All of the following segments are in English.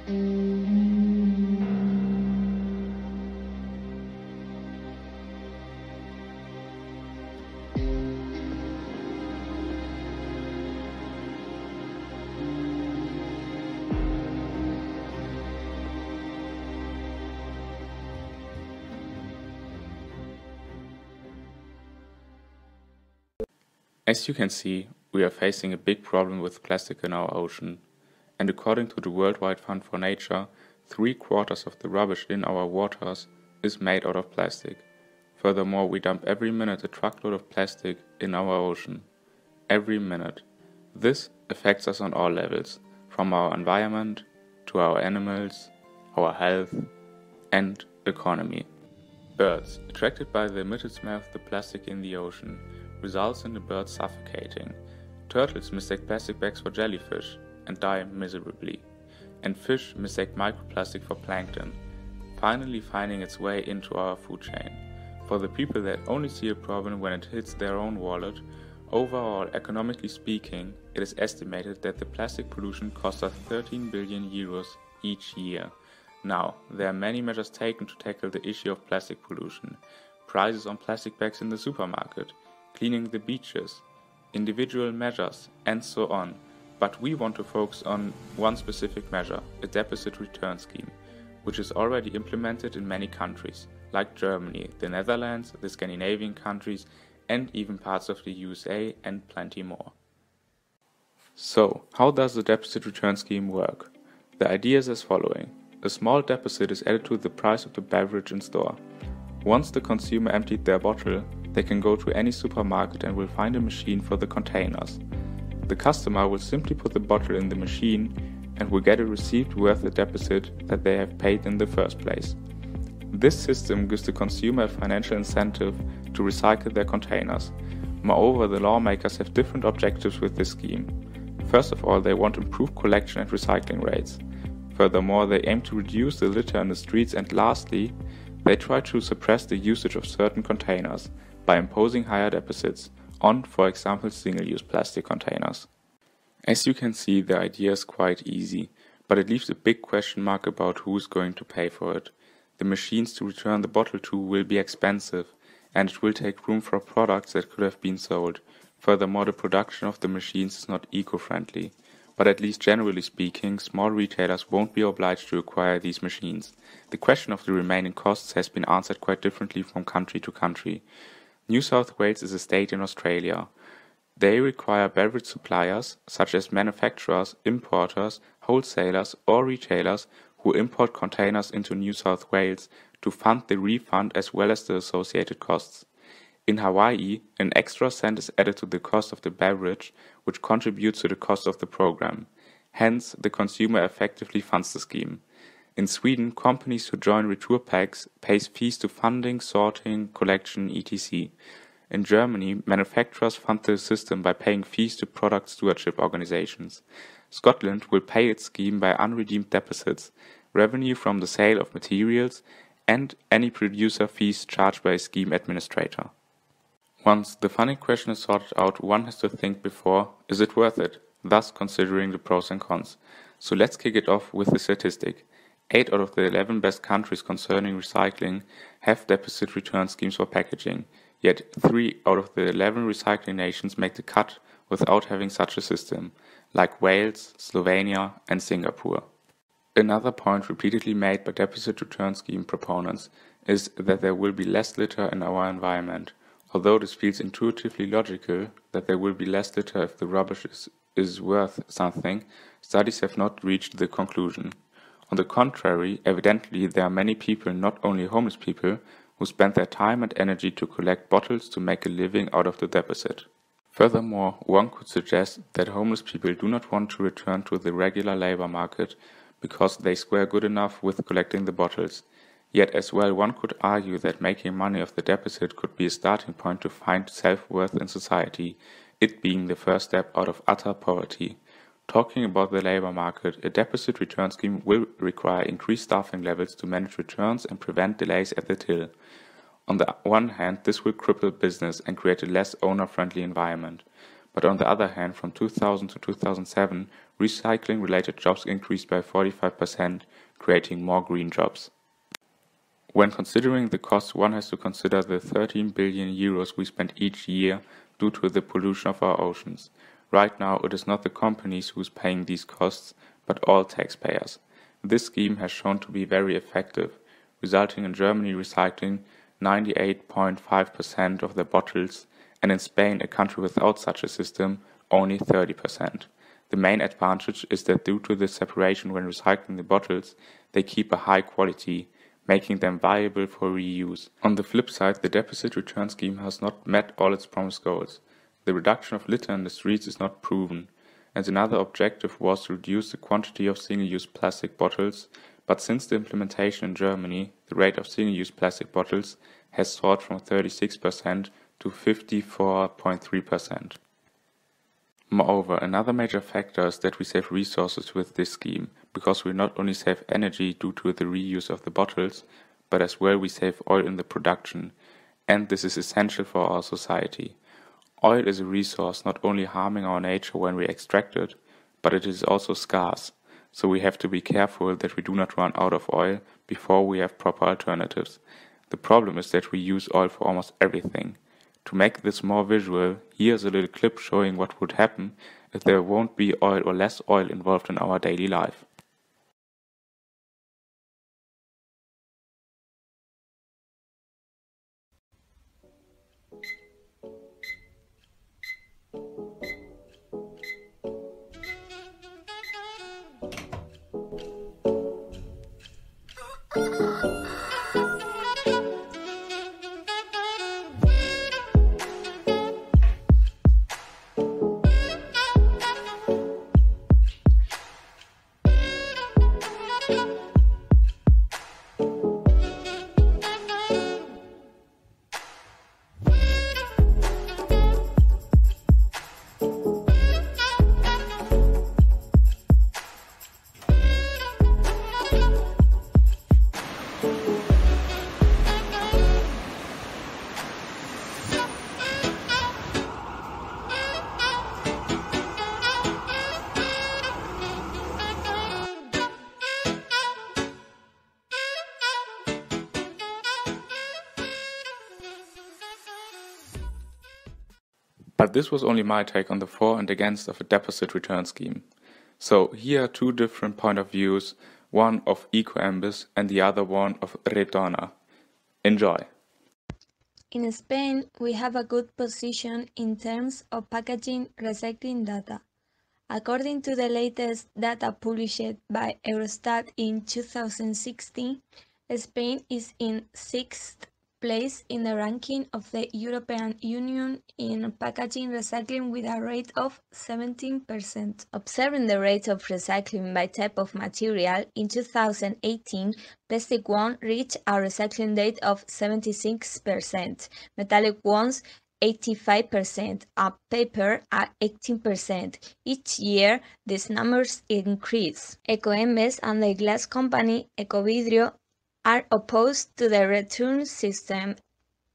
As you can see, we are facing a big problem with plastic in our ocean, and according to the Worldwide Fund for Nature, 3/4 of the rubbish in our waters is made out of plastic. Furthermore, we dump every minute a truckload of plastic in our ocean. Every minute. This affects us on all levels, from our environment to our animals, our health, and economy. Birds, attracted by the emitted smell of the plastic in the ocean, results in the birds suffocating. Turtles mistake plastic bags for jellyfish and die miserably. And fish mistake microplastic for plankton, finally finding its way into our food chain. For the people that only see a problem when it hits their own wallet, overall, economically speaking, it is estimated that the plastic pollution costs us 13 billion euros each year. Now, there are many measures taken to tackle the issue of plastic pollution. Prices on plastic bags in the supermarket, cleaning the beaches, individual measures, and so on. But we want to focus on one specific measure, a deposit return scheme, which is already implemented in many countries, like Germany, the Netherlands, the Scandinavian countries, and even parts of the USA, and plenty more. So, how does the deposit return scheme work? The idea is as following. A small deposit is added to the price of the beverage in store. Once the consumer emptied their bottle, they can go to any supermarket and will find a machine for the containers. The customer will simply put the bottle in the machine and will get a receipt worth the deposit that they have paid in the first place. This system gives the consumer a financial incentive to recycle their containers. Moreover, the lawmakers have different objectives with this scheme. First of all, they want improved collection and recycling rates. Furthermore, they aim to reduce the litter in the streets, and lastly, they try to suppress the usage of certain containers by imposing higher deposits on, for example, single-use plastic containers. As you can see, the idea is quite easy, but it leaves a big question mark about who is going to pay for it. The machines to return the bottle to will be expensive, and it will take room for products that could have been sold. Furthermore, the production of the machines is not eco-friendly. But at least generally speaking, small retailers won't be obliged to acquire these machines. The question of the remaining costs has been answered quite differently from country to country. New South Wales is a state in Australia. They require beverage suppliers, such as manufacturers, importers, wholesalers or retailers who import containers into New South Wales to fund the refund as well as the associated costs. In Hawaii, an extra cent is added to the cost of the beverage, which contributes to the cost of the program. Hence, the consumer effectively funds the scheme. In Sweden, companies who join return packs pay fees to funding, sorting, collection, etc. In Germany, manufacturers fund the system by paying fees to product stewardship organizations. Scotland will pay its scheme by unredeemed deposits, revenue from the sale of materials, and any producer fees charged by a scheme administrator. Once the funding question is sorted out, one has to think before, is it worth it? Thus considering the pros and cons. So let's kick it off with a statistic. 8 out of the 11 best countries concerning recycling have deposit return schemes for packaging, yet 3 out of the 11 recycling nations make the cut without having such a system, like Wales, Slovenia and Singapore. Another point repeatedly made by deposit return scheme proponents is that there will be less litter in our environment. Although this feels intuitively logical that there will be less litter if the rubbish is worth something, studies have not reached the conclusion. On the contrary, evidently there are many people, not only homeless people, who spend their time and energy to collect bottles to make a living out of the deposit. Furthermore, one could suggest that homeless people do not want to return to the regular labor market because they square good enough with collecting the bottles. Yet as well, one could argue that making money off the deposit could be a starting point to find self-worth in society, it being the first step out of utter poverty. Talking about the labor market, a deposit return scheme will require increased staffing levels to manage returns and prevent delays at the till. On the one hand, this will cripple business and create a less owner-friendly environment. but on the other hand, from 2000 to 2007, recycling-related jobs increased by 45%, creating more green jobs. When considering the costs, one has to consider the 13 billion euros we spend each year due to the pollution of our oceans. Right now, it is not the companies who is paying these costs, but all taxpayers. This scheme has shown to be very effective, resulting in Germany recycling 98.5% of their bottles, and in Spain, a country without such a system, only 30%. The main advantage is that due to the separation when recycling the bottles, they keep a high quality, making them viable for reuse. On the flip side, the deposit return scheme has not met all its promised goals. The reduction of litter in the streets is not proven, and another objective was to reduce the quantity of single-use plastic bottles, but since the implementation in Germany, the rate of single-use plastic bottles has soared from 36% to 54.3%. Moreover, another major factor is that we save resources with this scheme, because we not only save energy due to the reuse of the bottles, but as well we save oil in the production, and this is essential for our society. Oil is a resource not only harming our nature when we extract it, but it is also scarce, so we have to be careful that we do not run out of oil before we have proper alternatives. The problem is that we use oil for almost everything. To make this more visual, here's a little clip showing what would happen if there won't be oil or less oil involved in our daily life. But this was only my take on the for and against of a deposit return scheme. So here are two different point of views, one of EcoEmbis and the other one of Retorna. Enjoy! In Spain, we have a good position in terms of packaging recycling data. According to the latest data published by Eurostat in 2016, Spain is in 6th place in the ranking of the European Union in packaging recycling with a rate of 17%. Observing the rate of recycling by type of material, in 2018, plastic one reached a recycling rate of 76%, metallic ones 85%, and paper at 18%. Each year, these numbers increase. EcoEmbes and the glass company Ecovidrio are opposed to the return system.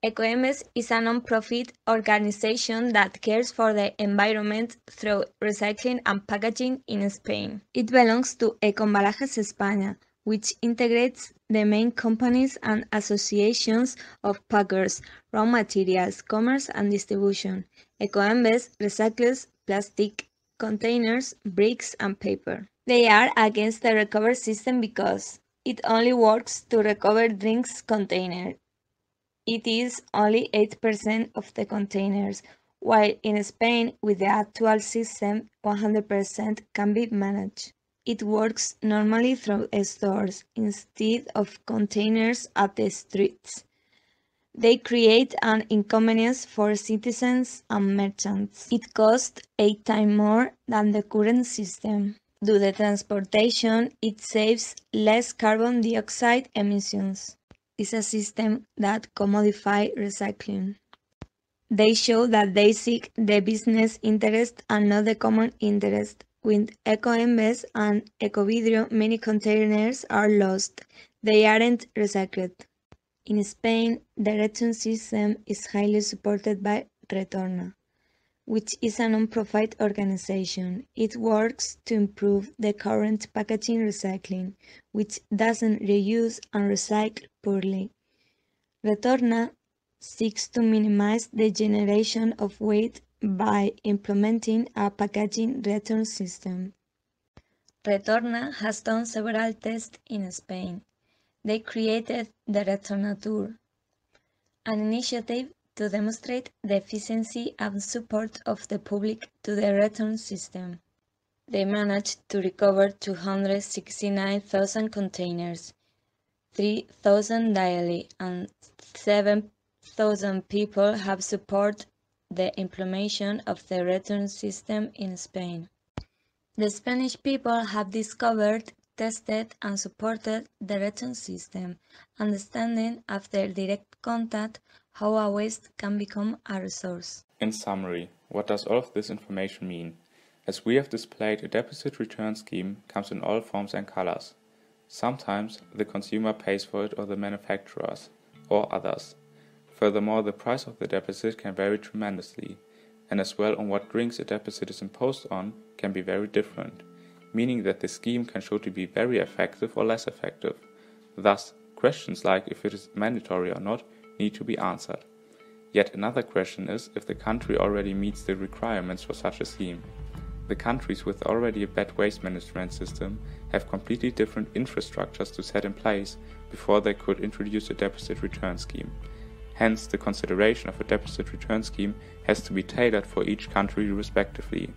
EcoEmbes is a non-profit organization that cares for the environment through recycling and packaging in Spain. It belongs to Ecomballajes España, which integrates the main companies and associations of packers, raw materials, commerce and distribution. EcoEmbes recycles plastic containers, bricks and paper. They are against the recovery system because it only works to recover drinks containers. It is only 8% of the containers, while in Spain, with the actual system, 100% can be managed. It works normally through stores instead of containers at the streets. They create an inconvenience for citizens and merchants. It costs 8 times more than the current system. Due to the transportation, it saves less carbon dioxide emissions. It's a system that commodifies recycling. They show that they seek the business interest and not the common interest. With EcoEmbes and Ecovidrio, many containers are lost. They aren't recycled. In Spain, the return system is highly supported by Retorna. which is a non-profit organization. It works to improve the current packaging recycling, which doesn't reuse and recycle poorly. Retorna seeks to minimize the generation of waste by implementing a packaging return system. Retorna has done several tests in Spain. They created the Retorna Tour, an initiative to demonstrate the efficiency and support of the public to the return system. They managed to recover 269,000 containers, 3,000 daily, and 7,000 people have supported the implementation of the return system in Spain. The Spanish people have discovered, tested, and supported the return system, understanding after direct contact how a waste can become a resource. In summary, what does all of this information mean? As we have displayed, a deposit return scheme comes in all forms and colors. Sometimes the consumer pays for it or the manufacturers, or others. Furthermore, the price of the deposit can vary tremendously, and as well on what drinks a deposit is imposed on can be very different, meaning that the scheme can show to be very effective or less effective. Thus, questions like if it is mandatory or not need to be answered. Yet another question is if the country already meets the requirements for such a scheme. The countries with already a bad waste management system have completely different infrastructures to set in place before they could introduce a deposit return scheme. Hence, the consideration of a deposit return scheme has to be tailored for each country respectively.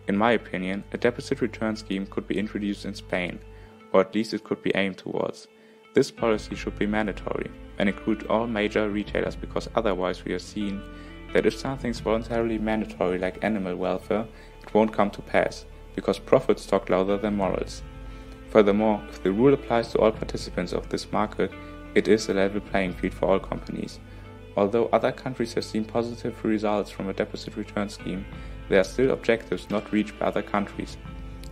In my opinion, a deposit return scheme could be introduced in Spain, or at least it could be aimed towards. This policy should be mandatory and include all major retailers, because otherwise we are seeing that if something is voluntarily mandatory like animal welfare, it won't come to pass, because profits talk louder than morals. Furthermore, if the rule applies to all participants of this market, it is a level playing field for all companies. Although other countries have seen positive results from a deposit return scheme, there are still objectives not reached by other countries,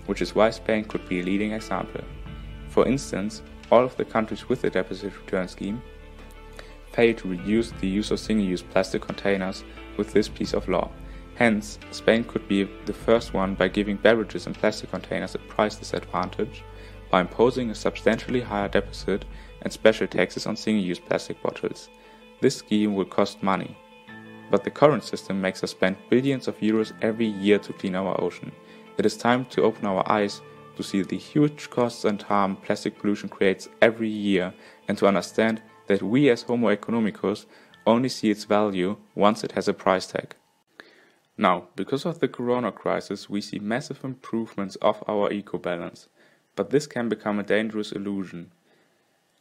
which is why Spain could be a leading example. For instance, all of the countries with a deposit return scheme failed to reduce the use of single-use plastic containers with this piece of law. Hence, Spain could be the first one by giving beverages in plastic containers a price disadvantage by imposing a substantially higher deposit and special taxes on single-use plastic bottles. This scheme will cost money, but the current system makes us spend billions of euros every year to clean our ocean. It is time to open our eyes to see the huge costs and harm plastic pollution creates every year, and to understand that we as Homo economicus only see its value once it has a price tag. Now, because of the corona crisis, we see massive improvements of our eco-balance, but this can become a dangerous illusion.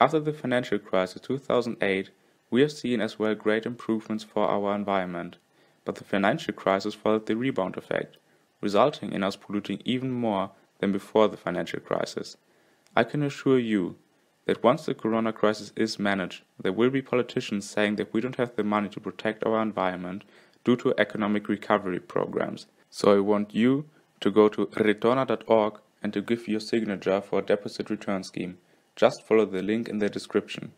After the financial crisis 2008, we have seen as well great improvements for our environment, but the financial crisis followed the rebound effect, resulting in us polluting even more than before the financial crisis. I can assure you that once the corona crisis is managed, there will be politicians saying that we don't have the money to protect our environment due to economic recovery programs. So I want you to go to retorna.org and to give your signature for a deposit return scheme. Just follow the link in the description.